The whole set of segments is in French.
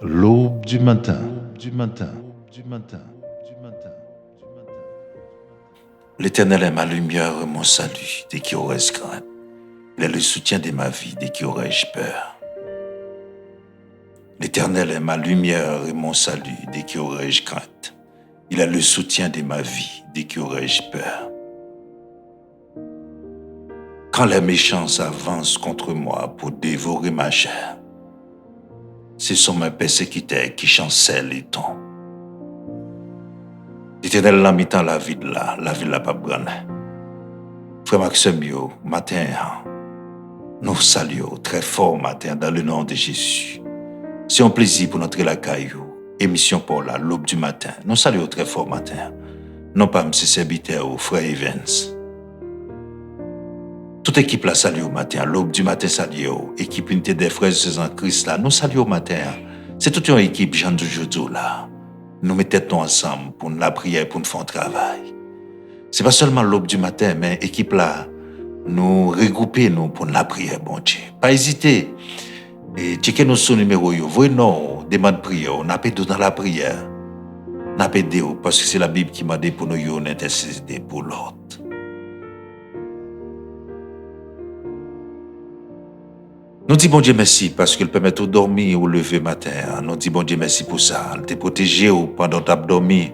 L'aube du matin, du matin, du matin, du matin, du matin. L'Éternel est ma lumière et mon salut, dès qui aurais-je crainte. Il est le soutien de ma vie, dès qui aurais-je peur. L'Éternel est ma lumière et mon salut, dès qui aurais-je crainte. Il est le soutien de ma vie, dès qui aurais-je peur. Quand les méchants avancent contre moi pour dévorer ma chair, ce sont mes persécuteurs qui chancellent les tons. L'Éternel l'a mis dans la ville là, la ville là pas brûlée. Frère Maxime, matin, nous saluons très fort matin dans le nom de Jésus. C'est un plaisir pour notre la caillou. Émission pour l'aube du matin. Nous saluons très fort matin. Non pas M. serviteur ou frère Evans. Toute équipe la salue au matin. L'aube du matin salue. Équipe unité des frères en Christ là. Nous saluons au matin. C'est toute une équipe, Jean de Jodo là. Nous mettons ensemble pour la prière, pour nous faire un travail. C'est pas seulement l'aube du matin, mais équipe là, nous regrouper nous pour la prière, bon Dieu. Pas hésiter. Et checker nos sons numéro yo. Voyez non, demande prière. On a pas dans la prière. On a pas parce que c'est la Bible qui m'a dit pour nous yo intercéder pour l'autre. Nous disons bon Dieu merci parce qu'il permet de dormir ou lever matin. Nous disons bon Dieu merci pour ça. Il te protégé pendant que tu as dormi.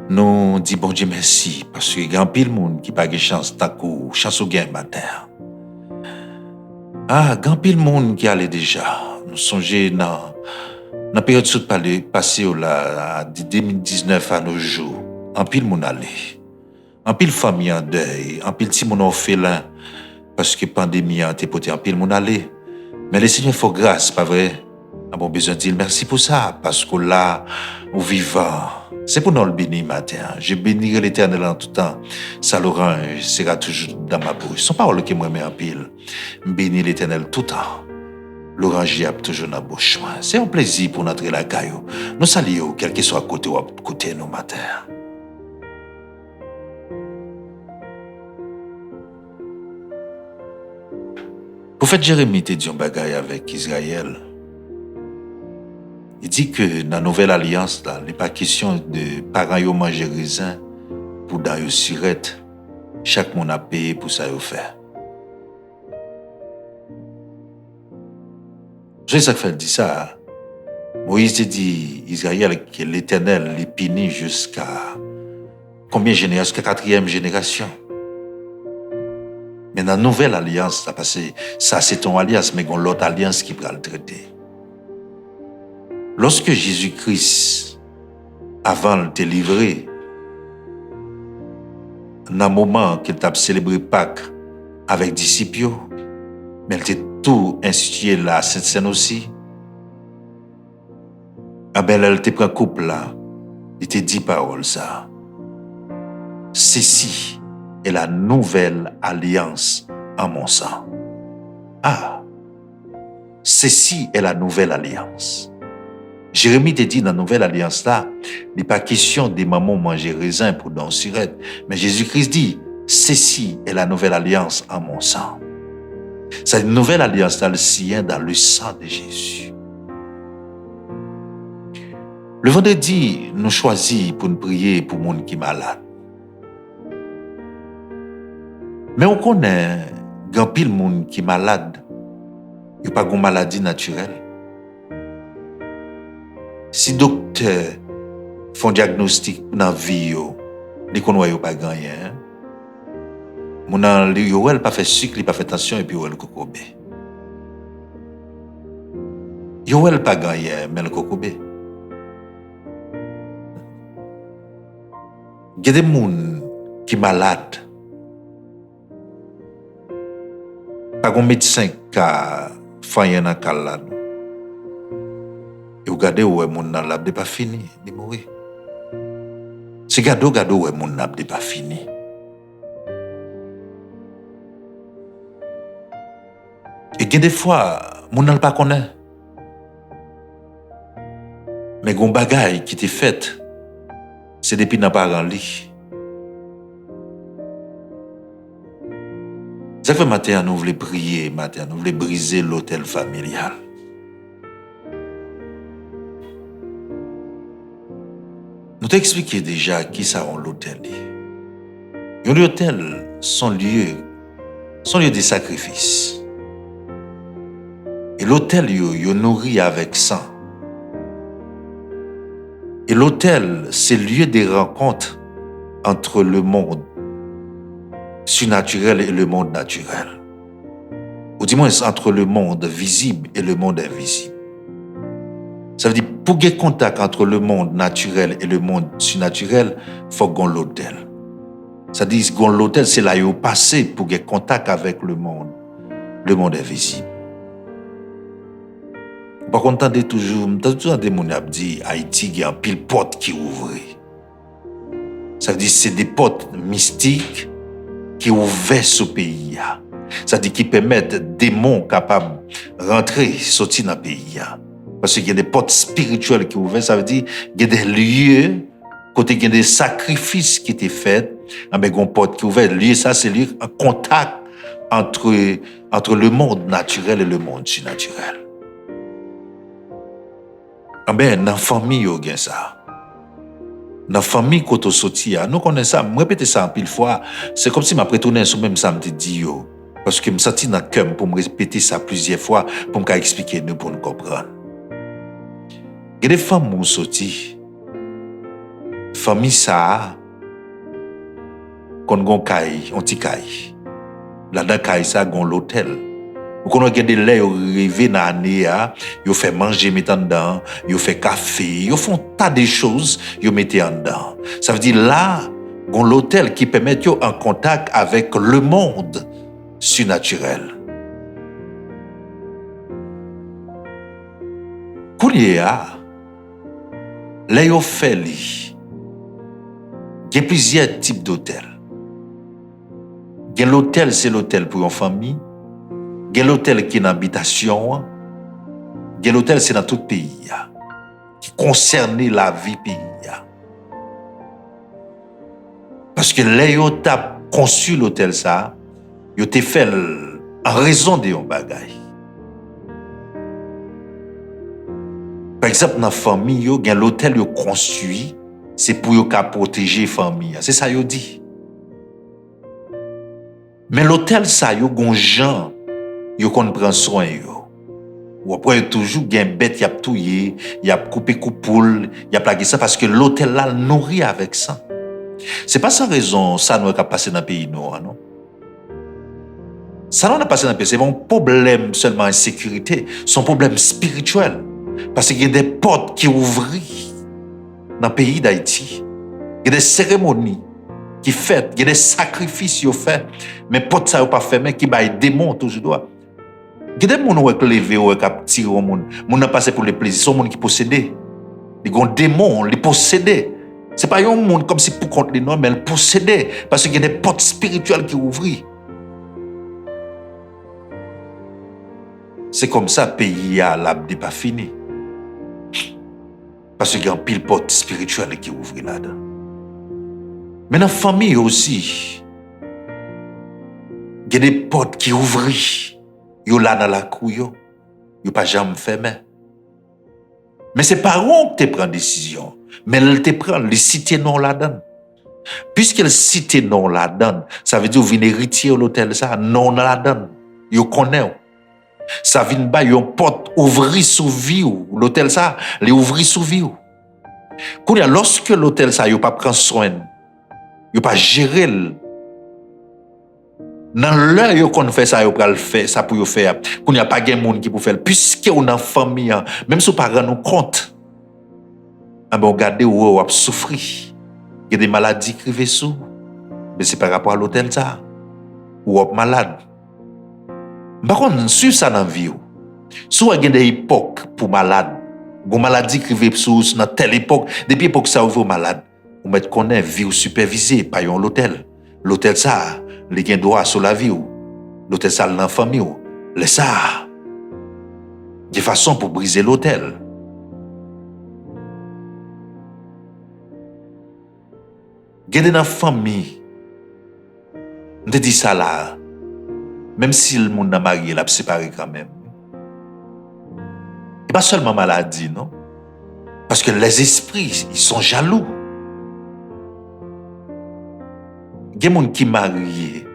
Nous disons bon Dieu merci parce qu'il y a un pile monde qui n'a pas de chance d'accourir, chance au gain matin. Ah, il y a un pile monde qui allait déjà. Nous songeons dans la période passée de 2019 à nos jours. Un pile monde allait. Un pile famille en deuil. Un pile petit monde orphelin parce que la pandémie a été portée. Un pile monde allait. Mais le Seigneur fait grâce, pas vrai? Nous avons besoin de dire merci pour ça, parce que là, nous vivons. C'est pour nous le bénir matin. Je bénirai l'Éternel en tout temps. Sa louange sera toujours dans ma bouche. Son parole qui me met en pile. Bénis l'Éternel tout le temps. L'orange a toujours dans la bouche. C'est un plaisir pour notre la caillou. Nous saluons, quel que soit côté ou à côté nous matin. Prophète Jérémie te dit un bagaille avec Israël. Il dit que dans la nouvelle alliance, il n'est pas question de parents qui manger raisin pour d'ailleurs sirette. Chaque monde a payé pour ça faire. C'est ça que fait dit ça. Moïse te dit Israël que l'Éternel les punit jusqu'à combien de générations? Jusqu'à 4e génération. Mais dans la nouvelle alliance, ça c'est ton alliance, mais il y a l'autre alliance qui va le traiter. Lorsque Jésus-Christ, avant de te livrer, dans le moment qu'il t'a célébré Pâques avec disciples, mais il t'a tout institué la Sainte Seine aussi, elle te prend couple là, il te dit parole ça. Ceci est la nouvelle alliance en mon sang. Ah, ceci est la nouvelle alliance. Jérémie te dit dans la nouvelle alliance là, il n'est pas question des mamans manger raisin pour dans sirette, mais Jésus-Christ dit, ceci est la nouvelle alliance en mon sang. Cette nouvelle alliance dans le sien, dans le sang de Jésus. Le vendredi, nous choisissons pour nous prier pour le monde qui est malade. Mais on connaît grand pile monde qui est malade. Il n'y a pas de maladie naturelle. Si docteur font diagnostic dans la vie, ils ne connaissent pas gagné. Ils ne pas fait sucre, ils pas fait tension et puis ils ne kokobé. Ils ne pas gagné, mais le kokobé. Il y a des gens qui sont malades. Pas un médecin qui a fait un cas. Et vous regardez où est mon n'a pas fini, il mourir. C'est gado où est mon n'a pas fini. Et des fois, mon n'a pas connaît. Mais gon bagaille qui t'est fait, c'est depuis n'a pas rendu. Ça fait matin, nous voulons prier, matin, nous voulons briser l'hôtel familial. Pour t'expliquer déjà qui ça en l'hôtel. L'hôtel sont lieux de sacrifice. Et l'hôtel yo nourri avec sang. Et l'hôtel, c'est lieu des rencontres entre le monde surnaturel et le monde naturel. Ou du moins entre le monde visible et le monde invisible. Ça veut dire, pour qu'il y ait contact entre le monde naturel et le monde surnaturel, il faut qu'on l'hôtel. Ça veut dire que l'hôtel, c'est là où il passé pour qu'il y ait contact avec le monde invisible. Par contre, t'entendez toujours des gens qui disent Haïti, il y a un pile porte qui ouvre. Ça veut dire que c'est des portes mystiques qui ouvrent ce pays. Ça veut dire qu'ils permettent des démons capables de rentrer, sortir dans le pays. Parce qu'il y a des portes spirituelles qui ouvrent, ça veut dire qu'il y a des lieux, côté il y a des sacrifices qui étaient faits, avec une porte qui ouvre. Lieu, ça, c'est lieu, un contact entre le monde naturel et le monde surnaturel. Dans la famille, il y a ça. Dans la famille, quand on sortit, nous connaissons ça, je répète ça en pile fois, c'est comme si je retournais sur même ça, je me dis, parce que je me sentis dans le cœur pour me répéter ça plusieurs fois, pour me expliquer, nous, pour nous comprendre. Il y a des femmes qui sont sorties. Famille, ça, quand on a un caille, on petit caille. Là-dedans, caille, ça, on a l'hôtel. Quand on a des laits, on rêve dans l'année, ils font manger, mettent en dedans, ils font café, ils font tas de choses, ils mettent en dedans. Ça veut dire là, on a l'hôtel qui permet de en contact avec le monde surnaturel. Quand il y a, là, ils fait il y a plusieurs types d'hôtels. Il y a l'hôtel, c'est l'hôtel pour une famille. Il y a l'hôtel qui est une habitation. Il y a l'hôtel, c'est dans tout le pays. Qui concerne la vie pays. Parce que là, ils ont conçu l'hôtel, ça, ils ont fait en raison de un bagage. Par exemple, dans la famille, il y a l'hôtel qui est construit, c'est pour protéger la famille. C'est ça qu'ils dit. Mais l'hôtel, ça, il y a des gens qui prennent soin. Ou après, toujours, il y a une bête, il y a tout, il y a coupé coupoule, il y a plaqué ça, parce que l'hôtel là nourrit avec ça. C'est pas sans raison, ça nous a passé dans le pays noir, non? Ça nous a passé dans le pays, c'est un problème seulement d'insécurité, c'est un problème spirituel. Parce qu'il y a des portes qui ouvrent dans le pays d'Haïti. Il y a des cérémonies qui faites, il y a des sacrifices qui fait, mais portes ça pas fermées qui baillent des démons toujours. Il y a des gens qui levé ou qui tiré au monde. Les gens passé pour les plaisirs, sont des gens qui possédent. Ils ont des démons, les possédent. Ce n'est pas un monde comme si pour contre les noms, mais ils possédent. Parce qu'il y a des portes spirituelles qui ouvrent. C'est comme ça, le pays a l'abdi pas fini. Parce qu'il y a un pile porte spirituelle qui ouvre là-dedans. Mais dans la famille aussi, il y a des portes qui ouvrent. Yo là dans la cour, yo pas jamais fermé. Mais c'est pas parents qui te prend décision, mais elle te prend les cités non là-dedans. Puisqu'elle cité non là-dedans, ça veut dire vous venez retirer l'hôtel ça non là-dedans. Yo connaît. Ça vient ba yon porte ouvrir sous vie l'hôtel ça, les ouvrir sous vie. Lorsque l'hôtel ça yo pas prend soin, yo pas gérer. Dans l'heure qu'on fait ça, on le faire ça pour faire. Qu'on n'y a pas de monde qui peut faire. Puisque on a une famille, même si on ne rend pas nous compte, on regarde où on souffre. Il y a des maladies qui vivent sous. Mais c'est par rapport à l'hôtel ça. Ou on est malade. Par contre, suivre ça dans la vie. Soit il y a des époques pour malade. Une maladie qui vivent sous dans telle époque. Depuis l'époque ça ouvre malade. On met connaît vie supervisée par l'hôtel. L'hôtel ça. Les gens droit sur la vie, l'hôtel ça dans la famille, les ça, de façon pour briser l'hôtel. Gardez dans la famille, on te dit ça là, même si le monde n'a marié, il a séparé quand même. Et pas seulement maladie, non? Parce que les esprits, ils sont jaloux. Il y a des gens qui mariés,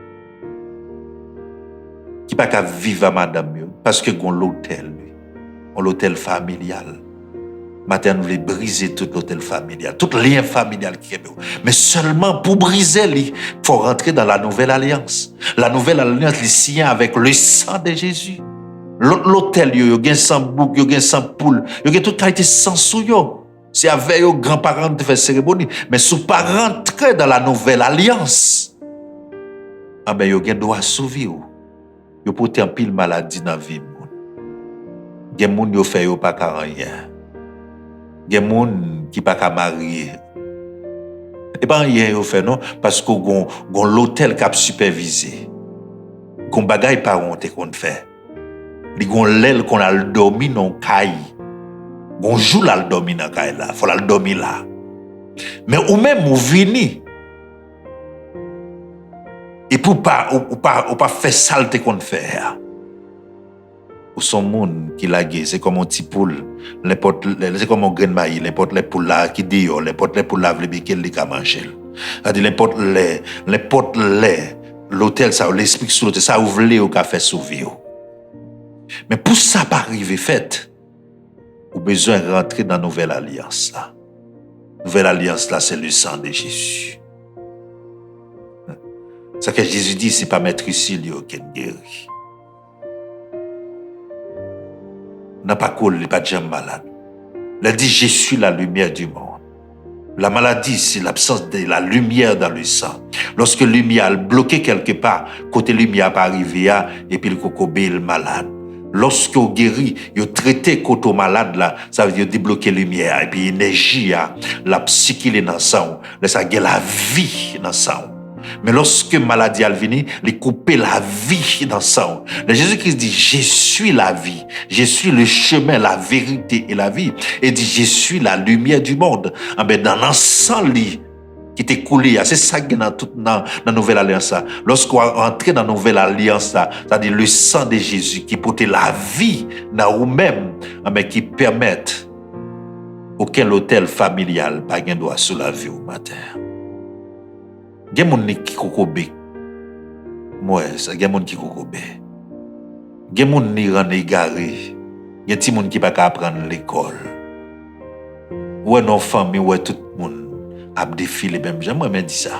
qui pas qu'à vivre à madame yo, parce que gon l'hôtel familial. Matin, nous voulons briser tout l'hôtel familial, tout lien familial qui est. Mais seulement pour briser, il faut rentrer dans la nouvelle alliance. La nouvelle alliance, il signe avec le sang de Jésus. L'hôtel, il y a sans bouc, il y a sans poule, il y a toute qualité sans souillot. C'est avec les grands-parents qui font cérémonie. Mais si vous ne pas rentrer dans la nouvelle alliance, ah ben, il y a droit à survivre. Il y a porté un pile maladie dans la vie. Il y a des gens qui font pas rien. Il y a des gens qui ne sont pas mariés. Et pas rien au fait non parce que gon l'hôtel qui a supervisé. Gon bagay pas honte qu'on fait. Li gon l'aile qu'on a dormi dans caille. Gon jour là dormi dans caille là, faut la dormir là. Mais ou même ou vini. Et pour pas ou pas faire saleté qu'on fait. Ou son monde qui lague, c'est comme un petit poule, c'est comme un grain de maïs, n'importe les poules là qui dit, n'importe les poules là veulent bien qu'elle les manger. C'est-à-dire n'importe les, l'hôtel ça, l'esprit sur l'hôtel ça ouvre les au café sauver. Mais pour ça pas arriver fait, ou besoin de rentrer dans la nouvelle alliance là. Nouvelle alliance là, c'est le sang de Jésus. Ce que Jésus dit, c'est pas mettre ici qui guérit. N'a pas collé, pas de jambe malade. Il a dit, je suis la lumière du monde. La maladie, c'est l'absence de la lumière dans le sang. Lorsque la lumière est bloquée quelque part, côté lumière pas arrivé, et puis le cocobé est malade. Lorsque vous guérit, vous traitez côté malade là, ça veut dire débloquer la lumière, et puis l'énergie, la psyché est dans le sang, ça gagne la vie dans le sang. Mais lorsque maladie est venue, il coupe la vie dans le sang. Jésus-Christ dit, je suis la vie, je suis le chemin, la vérité et la vie. Et dit, je suis la lumière du monde. Ah ben, dans l'ensemble qui était coulé, c'est ça qui est dans la nouvelle alliance. Lorsqu'on entre dans la nouvelle alliance, c'est-à-dire le sang de Jésus qui porte la vie dans vous-même, mais qui permet aucun hôtel familial pas de droit sur la vie au matin. Il y a des gens qui kokobe. Moi, il y a des gens qui kokobe. Il y a des gens qui sont égarés. Il y a des gens qui ne peuvent pas apprendre l'école. Ou nos familles, ou tout le monde a défilé même. J'aimerais dire ça.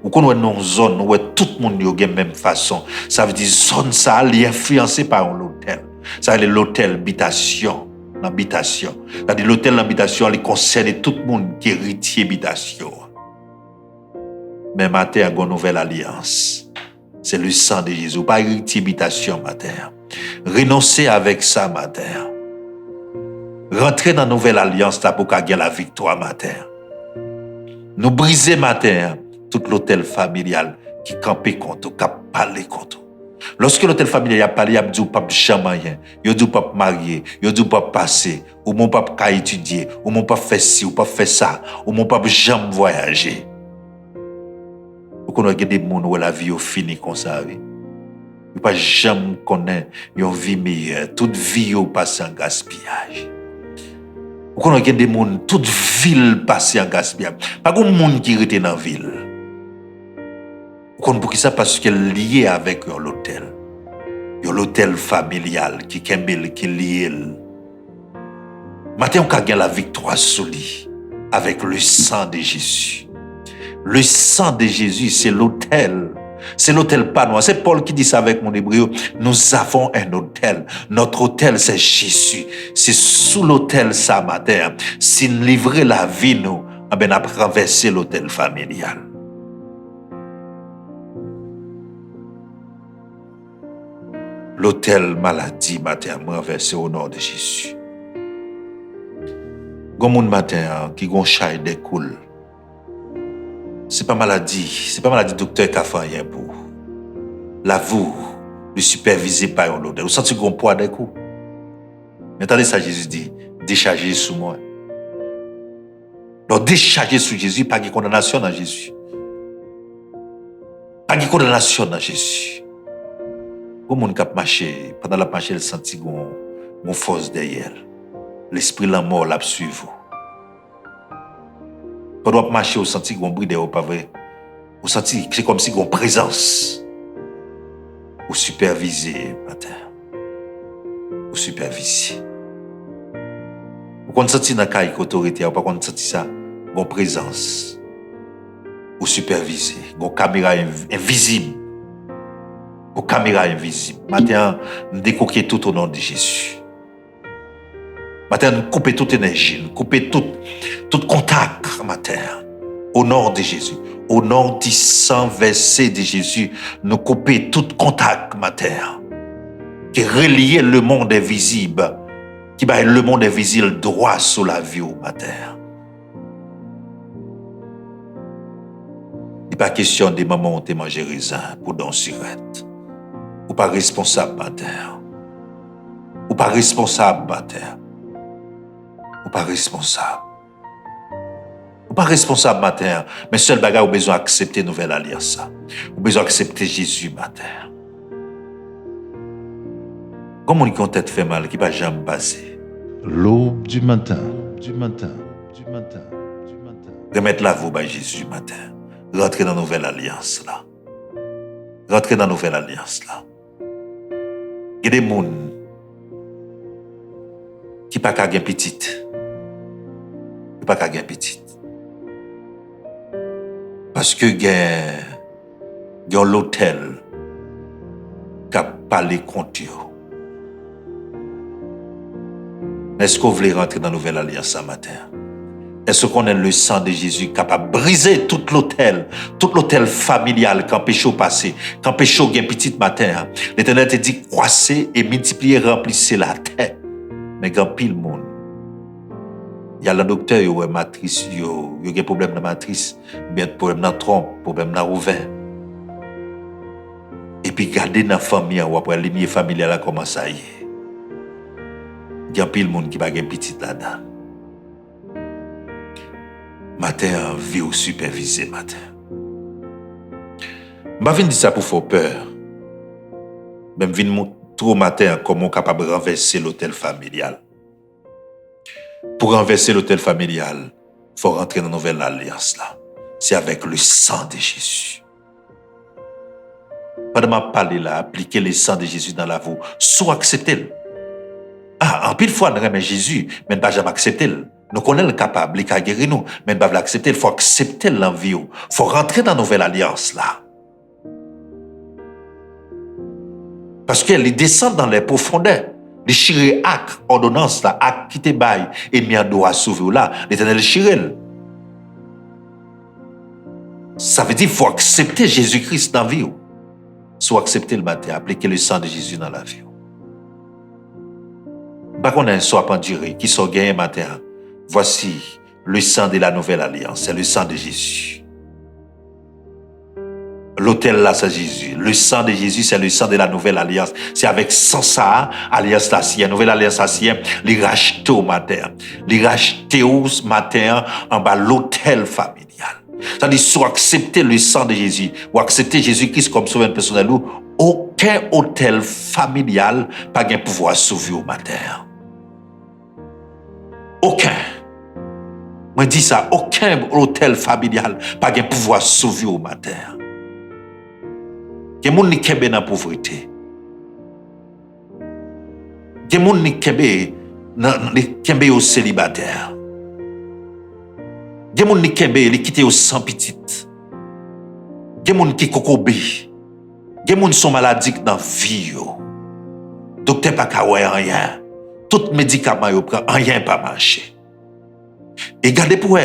Ou qu'on a une zone où tout le monde a la même façon. Ça veut dire zone ça est influencée par l'hôtel. Ça veut dire l'hôtel habitation. L'habitation. C'est-à-dire l'hôtel l'habitation, il concerne tout le monde qui est héritier habitation. Mais matin, il y a une nouvelle alliance. C'est le sang de Jésus. Pas héritier habitation matin. Renoncez avec ça matin. Rentrez dans la nouvelle alliance là pour gagner la victoire matin. Nous briser matin tout l'hôtel familial qui campait contre, qui parlé contre. Lorsque l'hôtel familial a parlé, il a dit pas jamais, il a dit pas marier, il a dit pas passer, ou mon papa pas étudier, ou mon pas faire ci, ou pas faire ça, ou mon papa jamais voyager. Vous connaissez des gens où la vie est finie comme ça. Vous ne pas jamais connaître une vie meilleure. Toute vie est passée en gaspillage. Vous connaissez des gens, toute ville passée en gaspillage. Pas de monde qui est dans la ville. Vous connaissez pour ça parce qu'elle est liée avec l'hôtel. L'hôtel familial qui est lié. Maintenant, on a gagné la victoire sur lui avec le sang de Jésus. Le sang de Jésus, c'est l'autel. C'est l'autel pas noir. C'est Paul qui dit ça avec mon hébreu. Nous avons un autel. Notre autel, c'est Jésus. C'est sous l'autel ça matin. Si nous livrons la vie, nous, on a traversé l'autel familial. L'autel maladie matin, traversé au nom de Jésus. Gomoun matin, qui gon chay découle. C'est pas maladie docteur qui a fait rien pour. La vous, le supervisé par l'autre. Vous sentez qu'on poids d'un coup. Mais attendez ça, Jésus dit, déchargez sur moi. Donc déchargez sur Jésus, pas de condamnation dans Jésus. Pas de condamnation dans Jésus. Au monde qui a marché, pendant la marche, il sentit qu'on force derrière. L'esprit de la mort l'a suivi. Pendant la marche, il sentit qu'on brille derrière, pas vrai. Vous sentez, c'est comme si vous avez une présence. Vous supervisez, matin. Vous supervisez. Vous sentez dans la autorité, vous ne sentez ça, une présence. Vous supervisez. Une caméra invisible. Une caméra invisible. Matin, nous décoquons tout au nom de Jésus. Matin, nous coupons toute énergie, nous coupons tout contact, matin. Au nom de Jésus. Au nom du sang versé de Jésus, nous coupons tout contact, matin. Qui relie le monde invisible. Qui va le monde invisible droit sur la vie, matin. Il n'est pas question des moments où tu manges raisin pour dans surette. Ou pas responsable, matin. Ou pas responsable, matin. Ou pas responsable. Ou pas responsable, matin. Mais seul bagage, ou besoin d'accepter nouvelle alliance. Ou besoin d'accepter Jésus, matin. Comment on tête fait mal, qui va jamais passer. L'aube du matin, du matin, du matin, du matin. Remettre la voix à Jésus, matin. Rentrer dans la nouvelle alliance, là. Rentrer dans la nouvelle alliance, là. Il y a des gens qui ne sont pas petite. Qui ne sont pas petite. Parce que il y a l'hôtel qui a parlé contre eux. Est-ce que vous voulez rentrer dans la nouvelle alliance ce matin? Est-ce qu'on a le sang de Jésus capable de briser tout l'hôtel familial quand péché passé, quand péché gain petit matin? L'Éternel te dit croissez et multipliez, remplissez la terre. Mais quand pile monde, il y a le docteur, il y a matrice, il y a des problèmes de matrice, bien problème dans trompe, problème dans ouvert. Et puis garder dans la famille, ou après l'émier familial comment ça y est. Il y a pile monde qui va gagner petit là-dedans. Matin, vie ou supervisé matin. Je ne dis ça pour faire peur. Même je vais trop matin comment capable de renverser l'hôtel familial. Pour renverser l'hôtel familial, il faut rentrer dans la nouvelle alliance là. C'est avec le sang de Jésus. Pendant que je parle là, appliquer le sang de Jésus dans la vie, soit accepter. En pile fois, nous aimons Jésus, mais nous ne pas jamais accepter. Nous connaissons le capable, il a guéri nous, mais nous ne pas l'accepter. Il faut accepter l'envie. Il faut rentrer dans la nouvelle alliance là. Parce qu'elle descend dans les profondeurs. Les chiré acte, ordonnance là, acte qui te baille, et mis en doigt sauver là, l'Éternel chiré. Ça veut dire qu'il faut accepter Jésus-Christ dans la vie. Soit accepter le matin, appliquer le sang de Jésus dans la vie. Pas qu'on a un soit penduré qui soit gagné matin. Voici le sang de la nouvelle alliance, c'est le sang de Jésus. L'autel là, c'est Jésus. Le sang de Jésus, c'est le sang de la nouvelle alliance. C'est avec sang ça, alliance là, si nouvelle alliance là, si les racheter au matin. Les racheter au matin en bas l'autel familial. C'est-à-dire, soit accepter le sang de Jésus, ou accepter Jésus-Christ comme sauveur personnel, aucun hôtel familial n'a pas pouvoir sauver au matin. Aucun. Moi, dis ça, aucun hôtel familial n'a pas pouvoir sauver au matin. Il y a des gens qui sont dans la pauvreté. Il y a des gens qui sont célibataires. Il y a des gens qui quittent sans petite. Il y a des gens qui sont cocobés. Il y a des gens qui sont maladiques dans la vie. Docteur pas qu'à rien. Tout médicament yo prend rien pas marcher. Et gardez pour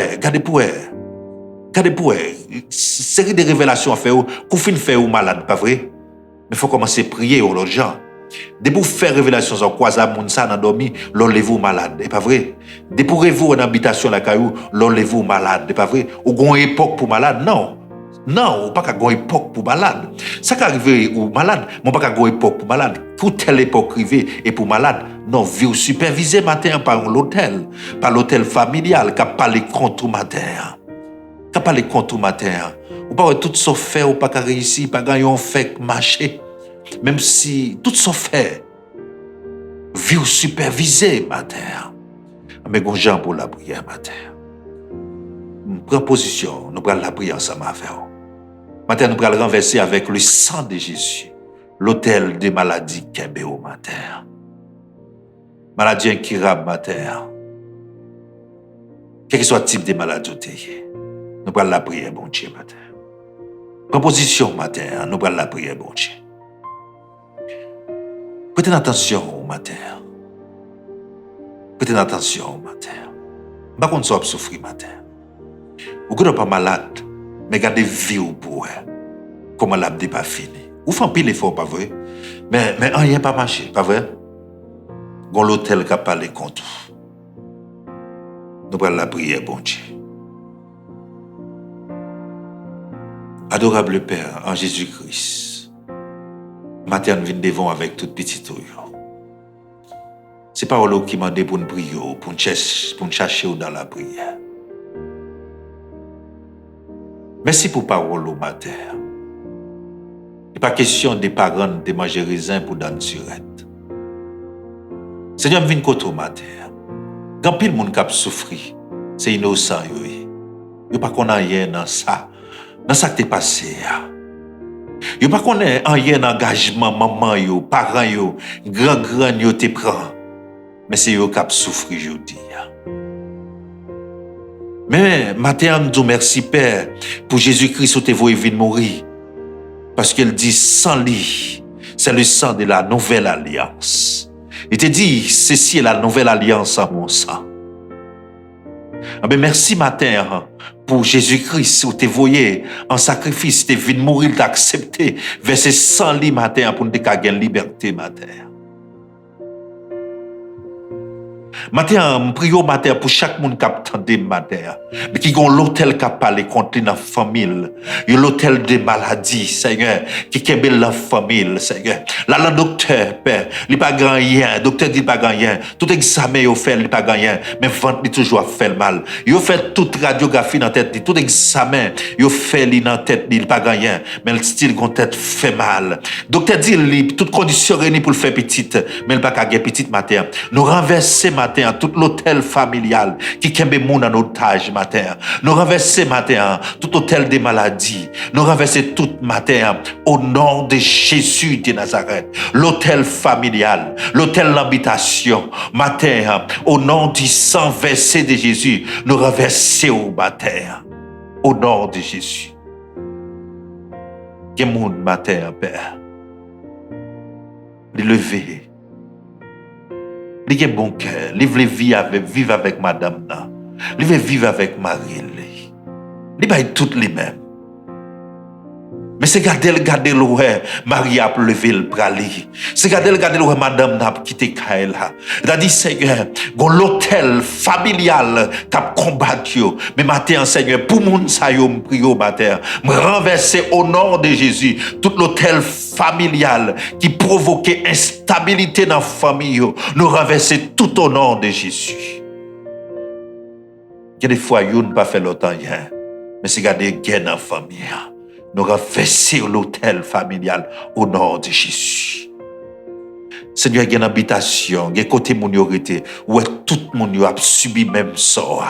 série de révélations à faire qu'on fin faire ou malade pas vrai. Mais faut commencer à prier aux gens. Dès pour faire révélation sur quoi ça moun ça nan dormi, l'enlève malade, est pas vrai. Dès pour vous en habitation la caillou, l'enlève malade, est pas vrai. Ou gon époque pour malade, non. Non, ou pas qu'à gon époque pour malade. Ça qui arrive ou malade, mon pas qu'à gon époque pour malade. Pour telle époque privée et pour malade, non, vie supervisée matin par l'hôtel familial qui a parlé contre matin. Qui a parlé contre matin. Ou pas tout sauf faire ou pas qu'à réussir, pas gagner un fait marcher. Même si tout sauf fait, vie supervisée matin. Mais gon gens pour la prière matin. Prends position, nous prenons la prière ensemble avec vous. Matin, nous allons renverser avec le sang de Jésus l'autel des maladies qu'est au matin. Maladie incurable matin. Quel que soit le type de maladie, nous allons la prière, bon Dieu, matin. Proposition matin, nous allons la prière, bon Dieu. Prêtez attention au matin. Prêtez attention au matin. Pas qu'on soit souffrir matin. Ou qu'on n'est pas malade, mais gardez vie pour eux. Comment la n'est pas fini. Ou font pile effort, pas vrai? Mais rien pas marché, pas vrai? Gon l'hôtel qui a parlé contre. Nous allons la prière, bon Dieu. Adorable Père, en Jésus-Christ, matin, nous venons devant avec toute petite oeil. C'est pas eux qui m'a dit pour nous prier, pour nous chercher dans la prière. Merci pour parole au matin. Il n'est pas question des parents de manger raisin pour dans surette. Seigneur, je viens au matin. Quand pile monde qui a souffert, c'est innocent. Il n'y a pas qu'on a rien dans ça. Dans ça qui est passé. Il n'y a pas qu'on a rien d'engagement, maman, parents, grand, te prend. Mais c'est eux qui ont souffert aujourd'hui. Mais matin, nous disons merci Père pour Jésus-Christ qui est venu mourir. Parce qu'il dit sans lui, c'est le sang de la nouvelle alliance. Il te dit, ceci est la nouvelle alliance à mon sang. Ah ben merci matin pour Jésus-Christ où tu voyé en sacrifice, tu es venu mourir, tu as accepté, verset sans lui matin pour nous gagner liberté matin. Matin, je prie au matin pour chaque monde qui a entendu matin, mais qui a l'hôtel qui a parlé contre la famille, l'hôtel des maladies, Seigneur, qui a la famille, Seigneur. Là, le docteur, Père, il n'a pas grand rien, le docteur dit pas grand rien, tout examen il fait, il n'a pas grand rien, mais ventre il toujours fait mal. Il fait toute radiographie dans la tête, tout examen, il fait dans la tête, il n'a pas grand rien, mais le style de tête fait mal. Le docteur dit, toute condition réunie pour le faire petite, mais il n'a pas qu'à petite matin. Nous renverser matin tout l'hôtel familial qui kembe moun en otage matin. Nous renverser matin tout hôtel des maladies. Nous renverser tout matin au nom de Jésus de Nazareth. L'hôtel familial, l'hôtel l'habitation. Matin, au nom du sang versé de Jésus, nous renverser au matin. Au nom de Jésus. Que moun matin, Père. Lever. Il a un bon cœur. Il veut vivre avec madame. Il veut vivre avec Marie. Il va être toutes les mêmes. Mais c'est garder le Marie a levé le prali. C'est garder le madame n'a quitté Kaela. Il a dit Seigneur, l'hôtel familial qui a combattu. Mais matin, Seigneur, pour moun sa yo m'prio matin, me renverser au nom de Jésus tout l'hôtel familial qui provoquait instabilité dans la famille. Nous renverser tout au nom de Jésus. Il y a des fois, vous n'avez pas fait longtemps, mais c'est garder gain dans la famille. Nous renverser l'hôtel familial au nom de Jésus. Seigneur, il y a une habitation, il y a un côté où tout le monde a subi le même sort.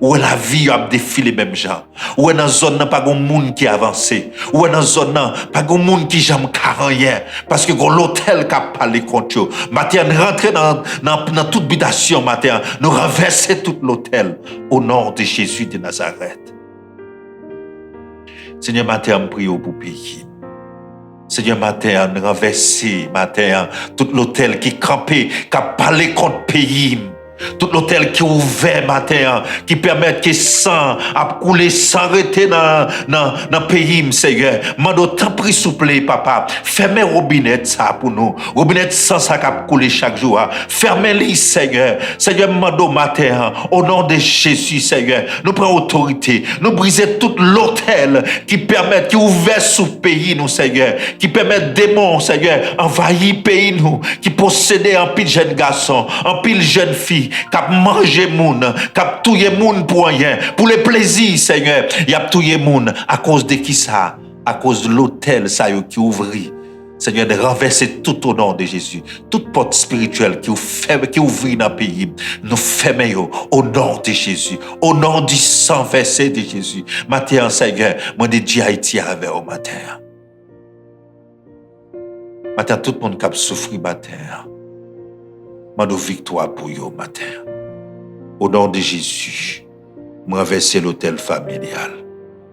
Où la vie a défilé même gens. Où dans zone n'a pas de monde qui avance. Où dans zone pas de monde qui jamais rien parce que l'hôtel qui a parlé contre eux. Matin rentrer dans toute habitation matin, nous renverser tout l'hôtel au nom de Jésus de Nazareth. Seigneur, matin, on prie pour pays. Seigneur, matin, on renverse, matin, tout l'hôtel qui campé, qui a parlé contre le pays. Tout l'hôtel qui est ouvert matin, qui permet que sang a couler sans arrêter dans le pays, Seigneur. Mando tant pris souple, papa. Fermez robinet ça pour nous. Robinet sans ça qui a couler chaque jour. Fermez-les, Seigneur. Seigneur, mando matin, au nom de Jésus, Seigneur. Nous prenons autorité. Nous briser tout l'hôtel qui permet, qui est ouvert sous le pays, nous, Seigneur. Qui permet démons, Seigneur, envahir le pays, nous. Qui possède un pile jeune garçon, un pile jeune fille. Qui a mangé moun, qui a touillé moun pour rien, pour le plaisir, Seigneur. Il a touillé moun à cause de qui ça? À cause de l'hôtel ça qui ouvrit Seigneur, de renverser tout au nom de Jésus. Toute porte spirituelle qui ouvre dans le pays, nous fermons au nom de Jésus. Au nom du sang versé de Jésus. Matin, Seigneur, moi, de Dieu Haïti avec au matin. Matin, tout le monde qui a souffert matin. Moi, de victoire pour eux matin. Au nom de Jésus, moi, renverser l'hôtel familial.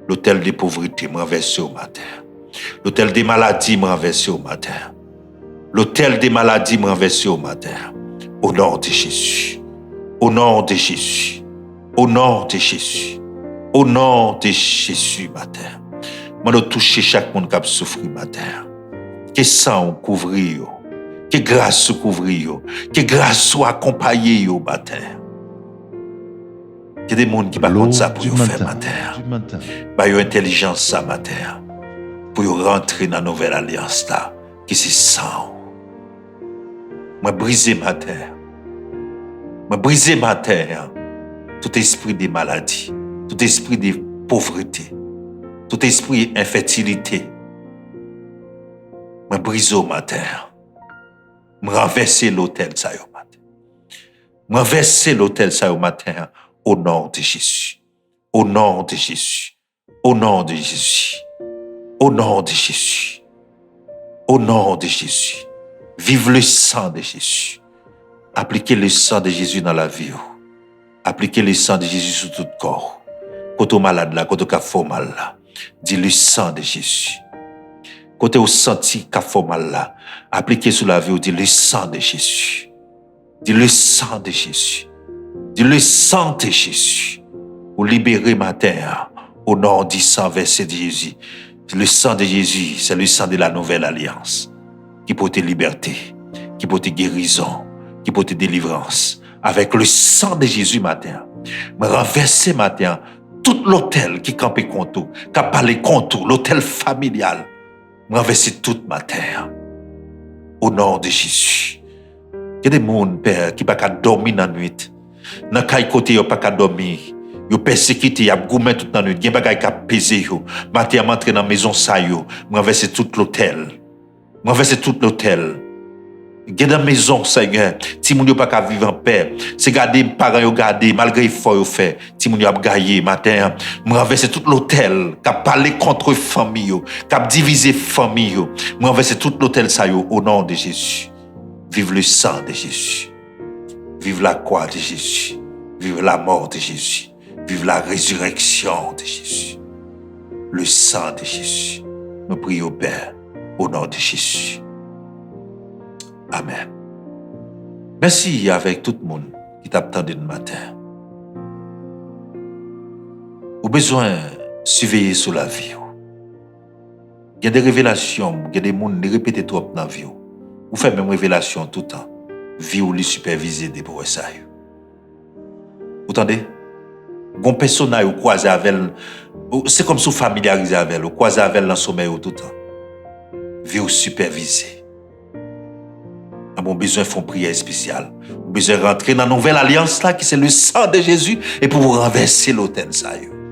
L'hôtel des pauvretés, moi, renverser au matin. L'hôtel des maladies m'a renversé au matin. L'hôtel des maladies m'a renversé au matin. Au nom de Jésus. Au nom de Jésus. Au nom de Jésus. Au nom de Jésus, matin. Moi, de toucher chaque monde qui a souffert matin. Que sang couvrir. Que grâce couvrir. Que grâce soit accompagnée au matin. Que des gens qui ne pas ça pour faire matin. Bah, yo intelligence ça matin. Pour rentrer dans la nouvelle alliance là, qui c'est sang. Moi briser ma terre. Moi briser ma terre. Tout esprit de maladie, tout esprit de pauvreté, tout esprit d'infertilité. Moi briser ma terre. Moi renverser l'autel ça au matin. Moi renverser l'autel ça au matin au nom de Jésus. Au nom de Jésus. Au nom de Jésus. Au nom de Jésus. Au nom de Jésus. Vive le sang de Jésus. Appliquez le sang de Jésus dans la vie. Appliquez le sang de Jésus sur tout corps. Côté malade là, côté qui a fait mal là. Dis le sang de Jésus. Côté au senti qui a fait mal là. Appliquez sur la vie, dis le sang de Jésus. Dis le sang de Jésus. Dis le sang de Jésus. Pour libérer ma terre. Au nom du sang versé de Jésus. Le sang de Jésus, c'est le sang de la nouvelle alliance qui porte liberté, qui porte guérison, qui porte délivrance. Avec le sang de Jésus matin, me renverser matin tout l'hôtel qui campait contre, qui a parlé contre, l'hôtel familial, me renverser tout matin. Au nom de Jésus. Il y a des gens, Père, qui ne peuvent pas dormir dans la nuit. Dans quel côté ils ne peuvent pas dormir. Yo persécuté, y a gourmet toute la nuit, gen bagay ka pesé yo. Matin m'entrer dans maison ça yo, m'renverser tout l'hôtel. M'renverser tout l'hôtel. Gen dans maison Seigneur, ti moun yo pas ka vivre en paix. C'est garder parents yo garder malgré effort yo fait. Ti moun yo a gaillé matin, m'renverser tout l'hôtel, ka parler contre famille yo, ka diviser famille yo. M'renverser tout l'hôtel ça yo au nom de Jésus. Vive le sang de Jésus. Vive la croix de Jésus. Vive la mort de Jésus. Vive la résurrection de Jésus. Le sang de Jésus. Nous prions au Père, au nom de Jésus. Amen. Merci avec tout le monde qui t'attendait le matin. Vous avez besoin de surveiller sur la vie. Il y a des révélations, il y a des gens qui répètent trop dans la vie. Vous faites même révélation tout le temps. Vie ou les superviser des pour ça. Vous entendez? Bon personnage ou croisé avec c'est comme si vous familiarisez avec elle, ou croisé avec elle dans le sommeil tout le temps. Vie ou superviser. Nous avons besoin de faire une prière spéciale. Nous avons besoin de rentrer dans la nouvelle alliance là, qui c'est le sang de Jésus, et pour vous renverser l'autel ça.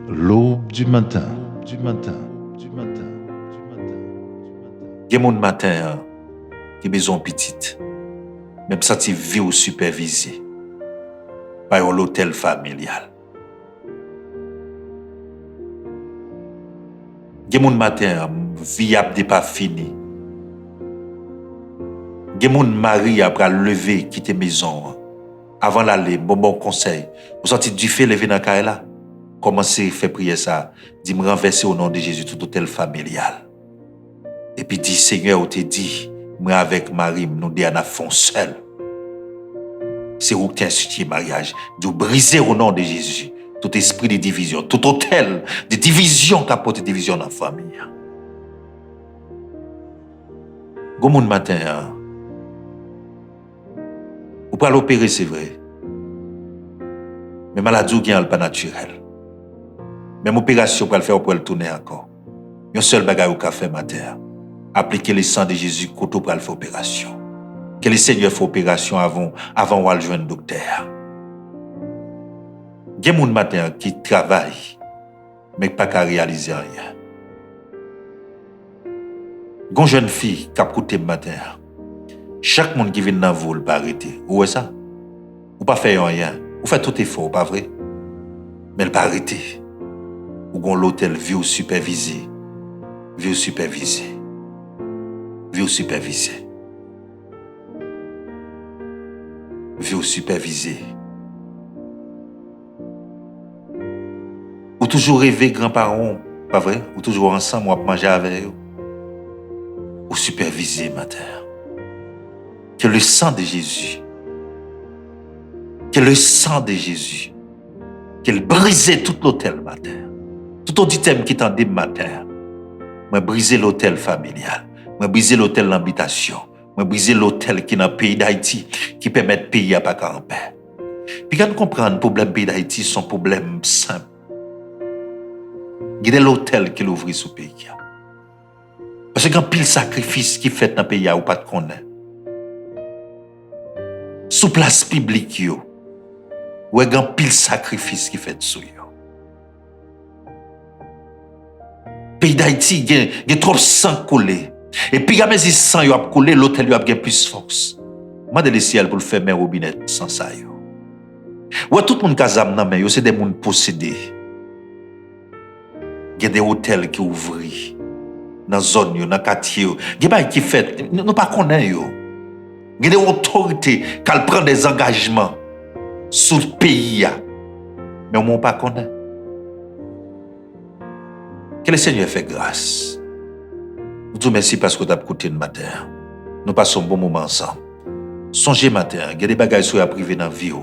L'aube du matin, du matin, du matin, du matin. Il y a mon matin qui a besoin de petite. Même ça, tu vie ou superviser. Par l'hôtel familial. Gen moun matin, vie ap de pas fini. Gen moun mari ap lever, quitter maison. Avant d'aller, bon conseil. Vous sentez du fait lever dans la là. Commencez à faire prier ça. Dis me renverser au nom de Jésus tout hôtel familial. Et puis dis Seigneur, on te dit, moi avec Marie, nous deux à fond seul. C'est où tu institué mariage. Dis briser au nom de Jésus. Tout esprit de division, tout hôtel de division qui apporte division dans la famille. Gomoun matin, vous pouvez l'opérer, c'est vrai. Mais maladie qui n'est pas naturelle. Même opération pour le faire, pour le tourner encore. Un seul bagage au fait matin. Appliquer le sang de Jésus quand pour le faire opération. Que le Seigneur fait opération avant de joindre le docteur. Il y a des gens matin qui travaillent, mais pas qu'à réaliser rien. Gon jeune fille qui a coûté le matin. Chaque monde qui vient dans vous, il pas arrêter. Où est ça? Ou pas faire rien. Ou fait tout effort, pas vrai? Mais il pas arrêter. Ou gon l'hôtel vie supervisé. Vie supervisé. Vie supervisé. Vie supervisé. Ou toujours rêver grands-parents, pas vrai? Ou toujours ensemble, ou manger avec eux. Ou superviser, matin. Que le sang de Jésus, que le sang de Jésus, qu'elle brise tout l'hôtel, matin. Tout auditeur qui t'en dit, matin. Moi, briser l'hôtel familial. Moi, briser l'hôtel l'habitation. Moi, briser l'hôtel qui est dans le pays d'Haïti, qui permet de payer à pas camper. Puis quand on comprend le problème pays d'Haïti, son problème simple. Il y a l'hôtel qui l'ouvre sous le pays. Parce qu'il y a pile sacrifice qui fait dans le pays ou pas de connaître. Sous place publique, il y a pile sacrifice qui fait sous yo. Pays d'Haïti, il y a trop de sang coulé. Et puis, quand si sang a coulé, l'hôtel a plus de force. Moi, de le ciel pour le faire mes robinet sans ça. Ouais, tout le monde qui a des c'est des gens possédés. Il y a des hôtels qui ouvrent dans la zone, dans le quartier. Il y a des gens qui font, nous ne connaissons pas. Il y a des autorités qui prennent des engagements sur le pays. Mais on ne pas connaît. Que le Seigneur fait grâce. Nous te remercions parce que tu as écouté le matin. Nous passons un bon moment ensemble. Songez matin, il y a des bagages sur la privée dans la vie. Vous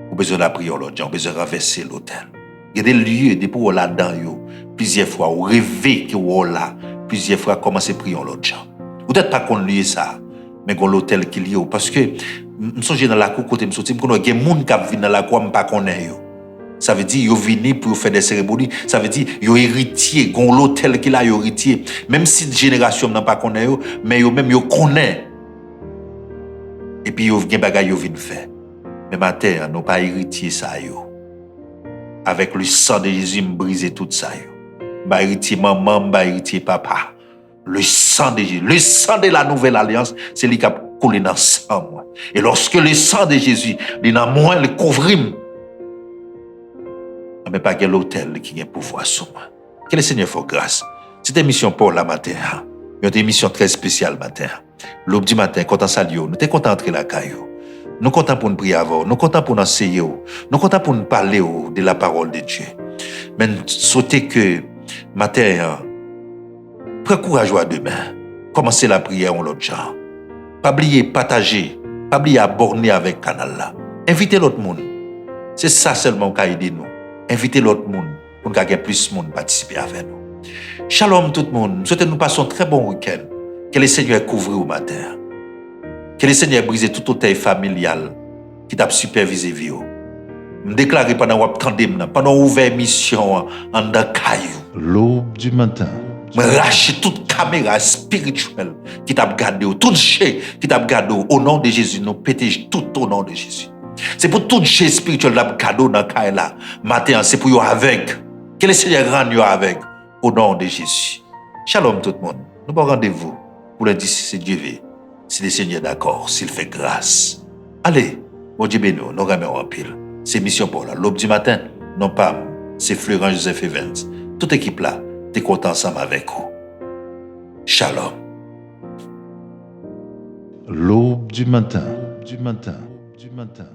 avez besoin de la prière, vous avez besoin de renverser l'hôtel. Il y a des lieux, des pour là-dedans, plusieurs fois, vous rêvez que vous êtes là, plusieurs fois, commencez à prier l'autre gens. Vous n'êtes pas qu'on lieu ça, mais qu'on l'hôtel qui lié. Parce que, nous sommes dans la cour, côté nous sortis, il y a des gens qui viennent dans la cour, pas qu'on est. Ça veut dire, ils viennent pour faire des cérémonies. Ça veut dire, ils sont héritiers, ils ont l'hôtel qui là, ils sont héritiers. Même si la génération n'a pas connaît, mais ils même ils connaissent. Et puis, ils ont des bagages qu'ils viennent faire. Mais matin, nous pas héritier ça. Avec le sang de Jésus, briser tout ça. Bah héritier maman, bah héritier papa. Le sang de Jésus, le sang de la nouvelle alliance, c'est lui qui a coulé dans le sang. Et lorsque le sang de Jésus, il est dans moi, il couvre. Mais pas quel hôtel qui a pouvoir sur moi. Que le Seigneur fasse grâce. Cette émission pour la matin, une émission très spéciale matin. L'aube du matin, quand on salue, nous sommes contents d'entrer la caillou. Nous sommes contents pour nous prier avant, nous sommes contents pour nous enseigner, nous sommes contents pour nous parler de la parole de Dieu. Mais souhaitez que matin, prends courage à demain. Commencez la prière en l'autre genre. Pas oublier partager, pas oublier abonner avec le canal là. Invitez l'autre monde. C'est ça seulement qui a aidé nous. Invitez l'autre monde pour que plus de monde participer avec nous. Shalom tout le monde. Souhaitez nous passer un très bon week-end. Que le Seigneur couvre au matin. Que le Seigneur brise tout hôtel familial qui t'a supervisé vie. Me déclarer pendant que tandem pendant ouvert mission en caillou. L'aube du matin. Me lâcher toute caméra spirituelle qui t'a gardé, tout chien qui t'a gardé au nom de Jésus. Nous pétez tout au nom de Jésus. C'est pour tout chien spirituel qui t'a gardé dans caillou là. Matin, c'est pour yo avec. Que le Seigneur rende yo avec au nom de Jésus. Shalom tout le monde. Nous avons rendez-vous pour lundi si Dieu veut. Si le Seigneur est d'accord, s'il fait grâce. Allez, bon Dieu béni, nous remercions en pile. C'est mission pour la l'aube du matin, non pas, c'est Florent Joseph Evans. Toute équipe là, t'es content ensemble avec vous. Shalom. L'aube du matin. Du matin. Du matin.